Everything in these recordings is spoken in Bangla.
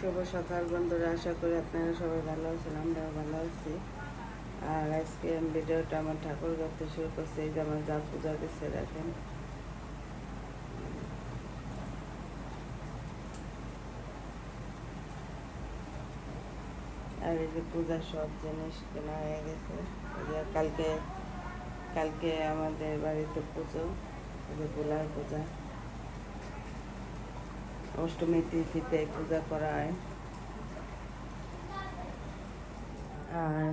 শুভ সকাল বন্ধুরা, আশা করি আপনারা সবাই ভালো আছেন। আমরাও ভালো আছি। আর আজকে আমি ভিডিওটা আমার ঠাকুর করতে শুরু করছি। এই যে আমার যা পূজা দিচ্ছে দেখেন। আর এই যে পূজার সব জিনিস কেনা হয়ে গেছে। এই যে কালকে কালকে আমাদের বাড়িতে পুজো, এই যে গোলার পূজা, অষ্টমী তিথিতে পূজা করা হয়। আর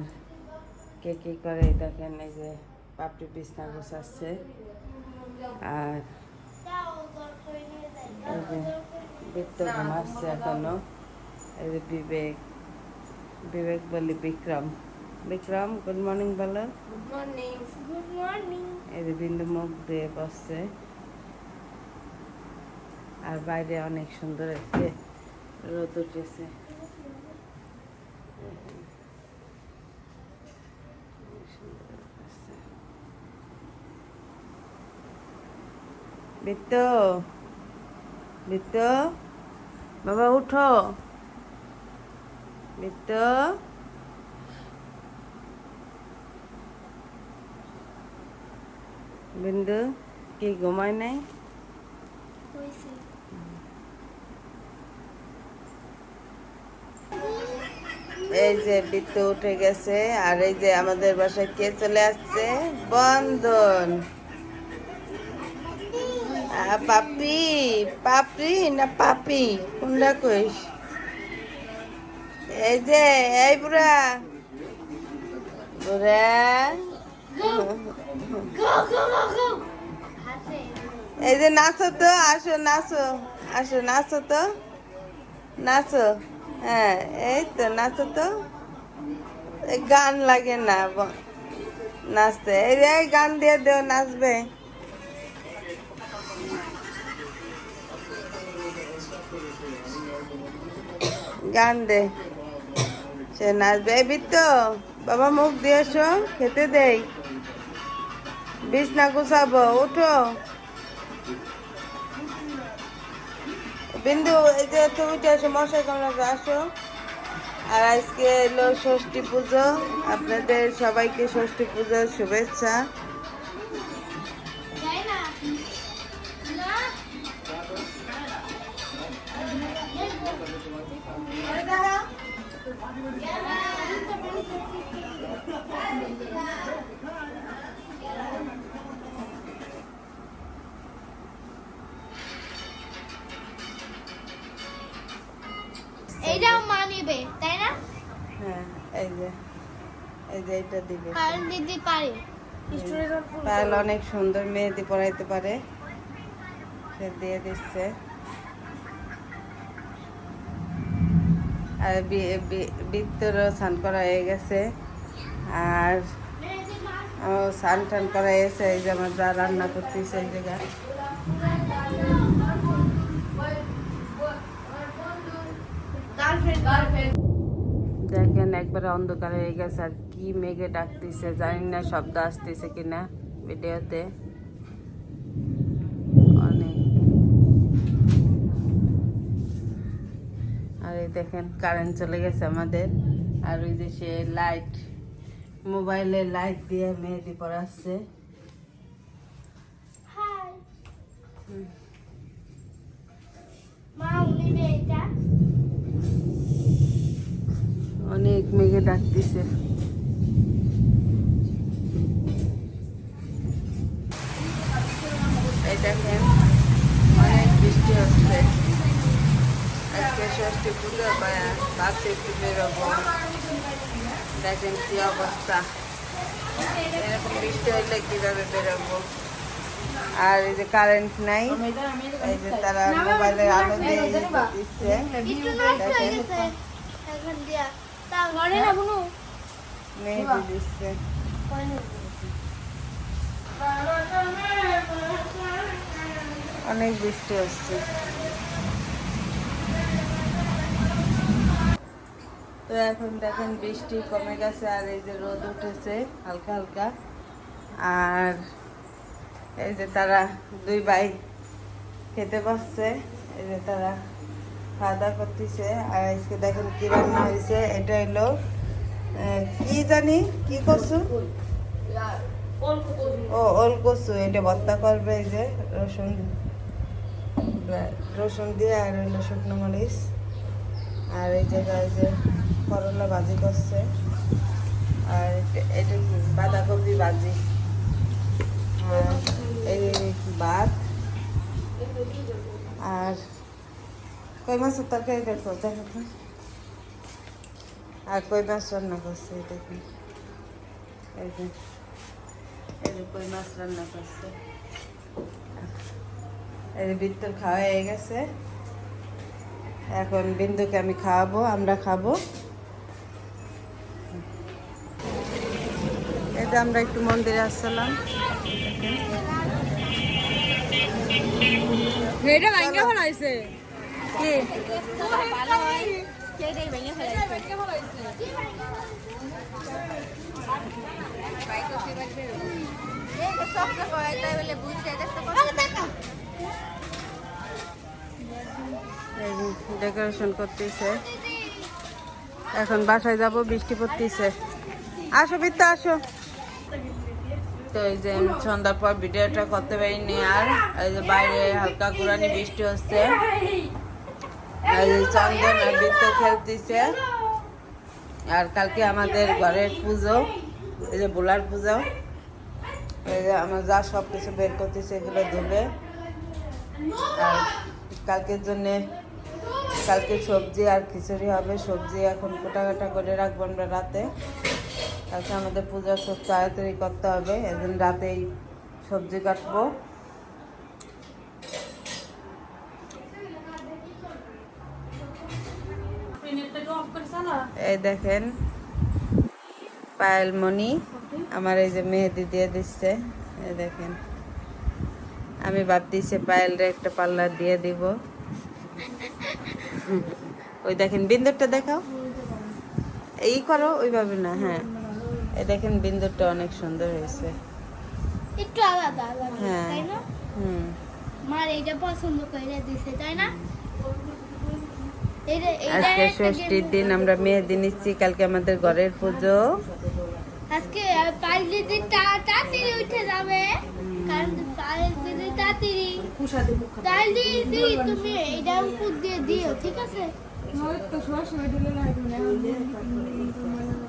কে কী করে দেখেন, এই যে পাপড়ি বিছনা গোছাচ্ছে। আর এই যে বৃত্ত ঘুমাচ্ছে এখনো। এই যে বিবেক বলি বিক্রম। বিক্রম গুড মর্নিং বলো। Good morning. Good morning. এই যে বিন্দু মুখ দিয়ে বসছে। আর বাইরে অনেক সুন্দর একটি রোদ উঠেছে। বৃত্ত বৃত্ত বাবা উঠো। বৃত্ত বিন্দু কি ঘুমায় নাই? হইছে। এই যে বৃত্ত উঠে গেছে। আর এই যে আমাদের বাসায় কে চলে আসছে? বন্ধন। পাপি পাপড়ি না পাপি কোনটা কইস? এই যে এই বুড়া বুড়া গো গো গো গো। হাতে। এই যে নাচো তো, আসো নাচো, আসো নাচো তো, নাচো। হ্যাঁ এই তো নাচো তো। গান লাগে না নাচতে। এই যে গান দিয়ে দেও, নাচবে। গান দে, সে নাচবে। এই বৃত্ত বাবা মুখ দিয়ে এসো, খেতে দেই। বিছনা গুছাবো, উঠো। বিন্দু এই যে তুমি উঠে আসো, মশাই কামড়াবে, আসো। আর আজকে এলো ষষ্ঠী পুজো। আপনাদের সবাইকে ষষ্ঠী পুজোর শুভেচ্ছা। যাই না। না। আরে দাঁড়া। এইটাও মা নিবে, তাই না? হ্যাঁ এই যে এটা দিবে। কারণ দিদি পারে। পায়েল অনেক সুন্দর, মেহেদি পরাইতে পারে, সে দিয়ে দিচ্ছে। আর বৃত্তরও স্নান করা হয়ে গেছে। আর স্নান টান করা হয়েছে। এই যে আমার যা রান্না করতেছে এই জায়গায়। দেখেন একবারে অন্ধকার হয়ে গেছে। আর কি মেঘে ডাকতেছে জানি না, শব্দ আসতেছে কিনা ভিডিওতে। অনেক। আর এই দেখেন কারেন্ট চলে গেছে আমাদের। আর ওই যে সে লাইট, মোবাইলে লাইট দিয়ে মেহেদি পড়াচ্ছে। হাই। মা নিবে এটা। অনেক মেঘে ডাকতেছে। এই দেখেন অনেক বৃষ্টি হচ্ছে। আজকে ষষ্ঠী পুজো, ভাবছি একটু বেরোবো। দেখেন কি অবস্থা, এরকম বৃষ্টি হইলে কিভাবে বেরোবো। আর এই যে কারেন্ট নাই, এই যে তারা মোবাইলের আলো দিয়ে দিচ্ছে। একটু নষ্ট হয়ে গেছে এখন দিয়া। তা ঘরে না বুনু। মেহেদি দিচ্ছে। অনেক বৃষ্টি হচ্ছে। তো এখন দেখেন বৃষ্টি কমে গেছে। আর এই যে রোদ উঠেছে হালকা হালকা। আর এই যে তারা দুই ভাই খেতে বসছে। এই যে তারা খাওয়া দাওয়া করতেছে। আর আজকে দেখেন কি রান্না হয়েছে। এটা হলো কি জানি কি কচু, ও ওল কচু। এটা ভর্তা করবে এই যে রসুন দিয়ে, আর হইলো শুকনো মরিচ। আর এই জায়গায় যে করলা ভাজি করছে, আর এটা কি বাঁধাকপি ভাজি, আর এই ভাত, আর কই মাছের তরকারি দেখো দেখো, আর কই মাছ রান্না করছে দেখুন, এই যে কই মাছ রান্না করছে। এই যে বিত্তর খাওয়া হয়ে গেছে, এখন বিন্দুকে আমি খাওয়াবো, আমরা খাবো। এটা আমরা একটু মন্দিরে আসছিলাম। এটা ভাঙা ফলাইছে কি ডেকোরেশন করতেছে। এখন বাসায় যাব, বৃষ্টি পড়তেছে। আসো বিত্ত আসো। তো এই যে সন্ধ্যার পর ভিডিওটা করতে পারিনি, আর এই যে বাইরে হালকা গুড়ানি বৃষ্টি হচ্ছে। এই যে চন্দন আর বৃত্ত খেলতেছে। আর কালকে আমাদের ঘরের পুজো, এই যে বোলার পুজো। এই যে আমার যা সব কিছু বের করতেছে, এগুলো ধুবে। আর কালকের জন্যে কালকে সবজি আর খিচুড়ি হবে। সবজি এখন কোটাকাটা করে রাখবো আমরা রাতে। কালকে আমাদের পূজা খুব তাড়াতাড়ি করতে হবে, এদিন রাতেই সবজি কাটবো। এই দেখেন পায়েলমণি আমার এই যে মেহেদি দিয়ে দিচ্ছে। এই দেখেন, আমি ভাবতেছি পায়েলরে একটা পার্লার দিয়ে দিব। ওই দেখেন বিন্দুরটা দেখাও, এই করো ওইভাবে না। হ্যাঁ, এই দেখেন বিন্দুরটা অনেক সুন্দর হয়েছে, একটু আলাদা আলাদা, হ্যাঁ। তাই না? মার এটা পছন্দ করে দিছে, তাই না? আজকে ষষ্ঠীর দিন আমরা মেহেদি নিচ্ছি, কালকে আমাদের ঘরের পুজো। আজকে পাইলে দিন তাড়াতাড়ি উঠে যাবে, কারণ পাইলে দিন তাড়াতাড়ি তাড়াতাড়ি তুমি এটা উপর দিয়ে দিও, ঠিক আছে?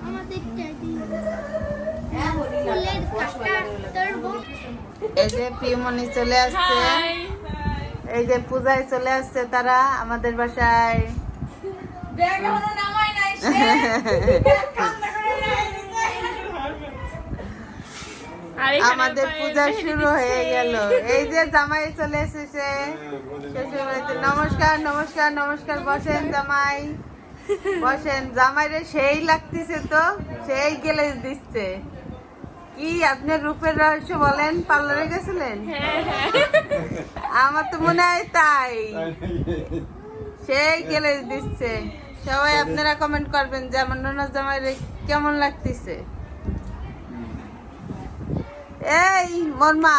আমাদের ফুলের কাটা ধরবো। এই যে পিউমনি চলে আসছে, এই যে পূজায় চলে আসছে তারা আমাদের বাসায়। আমাদের পূজা শুরু হয়ে গেল। এই যে জামাই চলে এসেছে শ্বশুর বাড়িতে। নমস্কার নমস্কার নমস্কার, বসেন জামাই বসেন। জামাইরে সেই লাগতেছে, তো সেই গেলে দিচ্ছে। কি আপনার রূপের রহস্য বলেন, পার্লারে গেছিলেন? আমার তো মনে হয় তাই, সেই গেলে দিচ্ছে। সবাই আপনারা কমেন্ট করবেন যে আমার ননদ জামাইরে কেমন লাগতেছে। এই মোর মা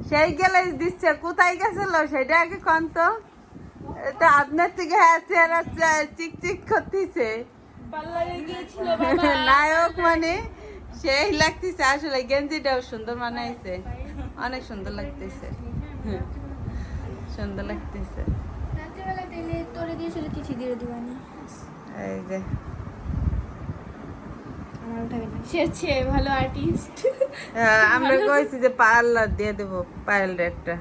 সেই গেলে দিচ্ছে, কোথায় গেছিল সেটা আগে কন তো। এটা আপনার থেকে হ্যাঁ চেহারা চিকচিক করতেছে, নায়ক মানে সেই লাগতেছে। আসলে গেঞ্জিটাও সুন্দর মানাইছে, অনেক সুন্দর লাগতেছে, সুন্দর লাগতেছে। এই যে ভালো আর্টিস্ট, আমরা কইছি যে পার্লার দিয়ে দেবো পায়েল একটা।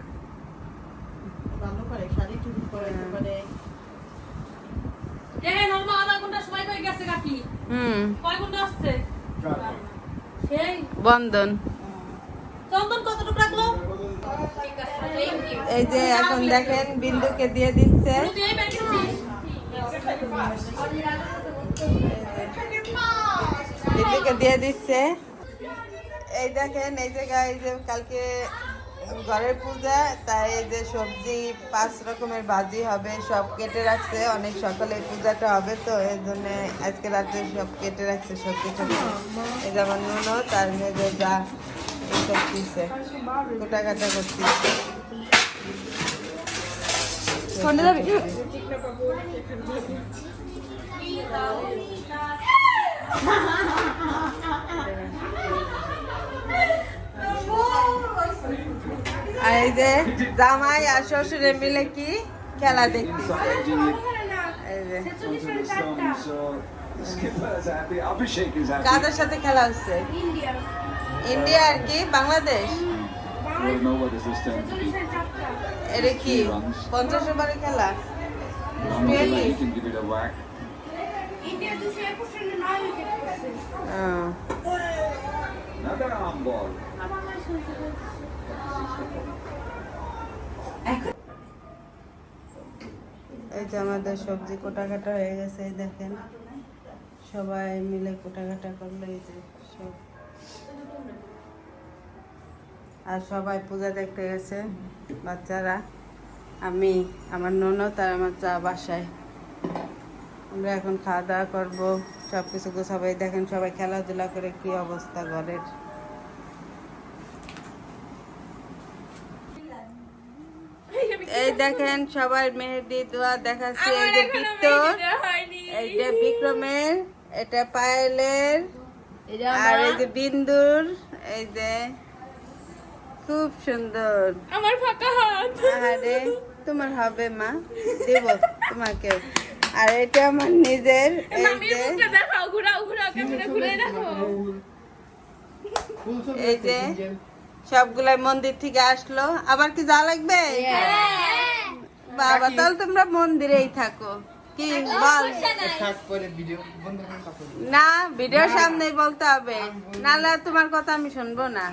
বন্ধন এই যে এখন দেখেন বিন্দুকে দিয়ে দিচ্ছে। বিন্দুকে দিয়ে দিচ্ছে। এই দেখেন এই জায়গায়, এই যে কালকে ঘরের পূজা, তাই এই যে সবজি 5 রকমের ভাজি হবে, সব কেটে রাখছে। অনেক সকালে পূজাটা হবে, তো এর জন্য আজকে রাতে সব কেটে রাখছে সবজি টবজি। এই যে আমার নুনো তার মেয়ে যা করতেছে, কোটা কাটা করতেছে। আর এই যে জামাই আর শ্বশুরে মিলে কি খেলা দেখতেছে এই যে কাদের সাথে খেলা হচ্ছে ইন্ডিয়া আর কি বাংলাদেশ এটা কি 50 ওভারের খেলা এই যে আমাদের সবজি কোটাকাটা হয়ে গেছে এই দেখেন সবাই মিলে কোটাকাটা করলো এই যে সব আর সবাই পূজা দেখতে গেছে বাচ্চারা আমি আমার ননদ আর আমার চা বাসায় আমরা এখন খাওয়া দাওয়া করবো সব কিছু সবাই দেখেন সবাই খেলাধুলা করে কি অবস্থা ঘরের এই দেখেন সবার মেহেদি দোয়া দেখাচ্ছে এই যে বিক্তর এই যে বিক্রমের এটা পায়েলের আর এই যে বিন্দুর এই যে খুব সুন্দর আমার ফাঁকা হাত আরে তোমার হবে মা দেব তোমাকে আর এটা আমার নিজের এই যে দেখাও ঘুরাও ঘুরাও ক্যামেরা ঘুরে দেখো এই যে সবগুলাই মন্দির থেকে আসলো আবার কি যা লাগবে বাবা তাহলে তোমরা মন্দিরেই থাকো কি বল না ভিডিওর সামনেই বলতে হবে নাহলে তোমার কথা আমি শুনবো না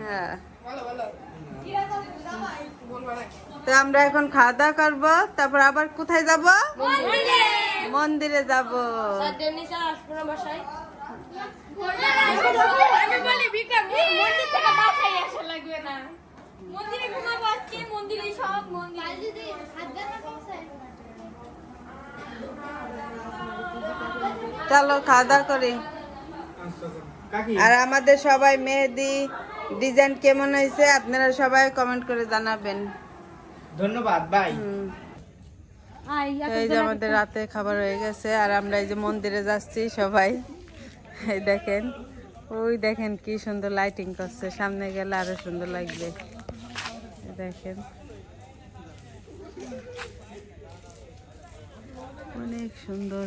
হ্যাঁ তো আমরা এখন খাওয়া দাওয়া করবো তারপর আবার কোথায় যাব মন্দিরে যাব আমি বলি বিক্রম মন্দির থেকে বাসায় আসা লাগবে না মন্দিরে ঘুমাবো আজকে মন্দিরে সব মন্দিরে চলো খাওয়া দাওয়া করি আর আমাদের সবাই মেহেদি ডিজাইন কেমন হয়েছে আপনারা সবাই কমেন্ট করে জানাবেন ধন্যবাদ বাই এই যে আমাদের রাতে খাবার হয়ে গেছে আর আমরা এই যে মন্দিরে যাচ্ছি সবাই এই দেখেন ওই দেখেন কি সুন্দর লাইটিং করছে সামনে গেলে আরো সুন্দর লাগবে দেখেন অনেক সুন্দর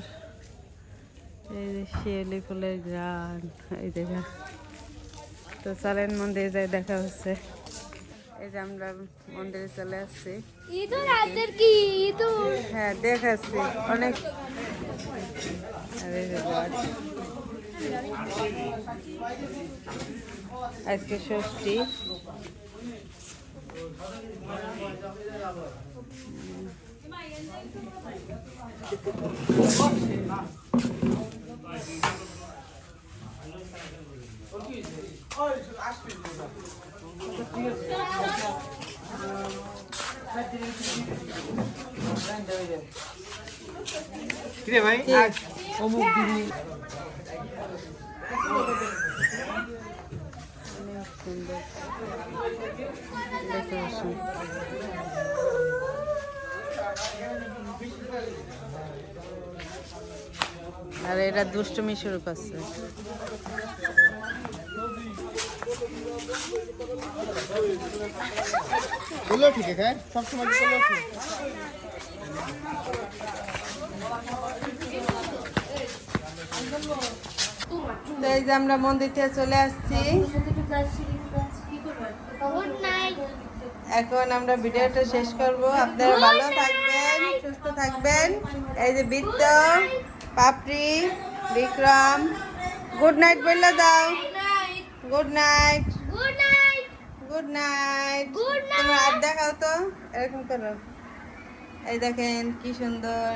এই যে শিয়ালি ফুলের গ্রান এই দেখা তো চলেন মন্দিরে যাই দেখা হচ্ছে এই যে আমরা মন্দিরে চলে আসছি ঈদ রাতের কি ঈদ হ্যাঁ দেখাচ্ছি অনেক আরে গাছ আজকে ষষ্ঠী কিরে ভাই আজ অমুক দিদি অনেক সুন্দর ডেকোরেশন আর এরা দুষ্টুমি শুরু করছে বলো ঠিক আছে সব সময় বলো ঠিক তো এই যে আমরা মন্দির থেকে চলে আসছি গুড নাইট এখন আমরা ভিডিওটা শেষ করব আপনারা ভালো থাকবেন সুস্থ থাকবেন এই যে বৃত্ত পাপড়ি বিক্রম গুড নাইট বললে দাও good night good night good night Good night. তোমরা আর দেখাও তো এরকম করো এই দেখেন কি সুন্দর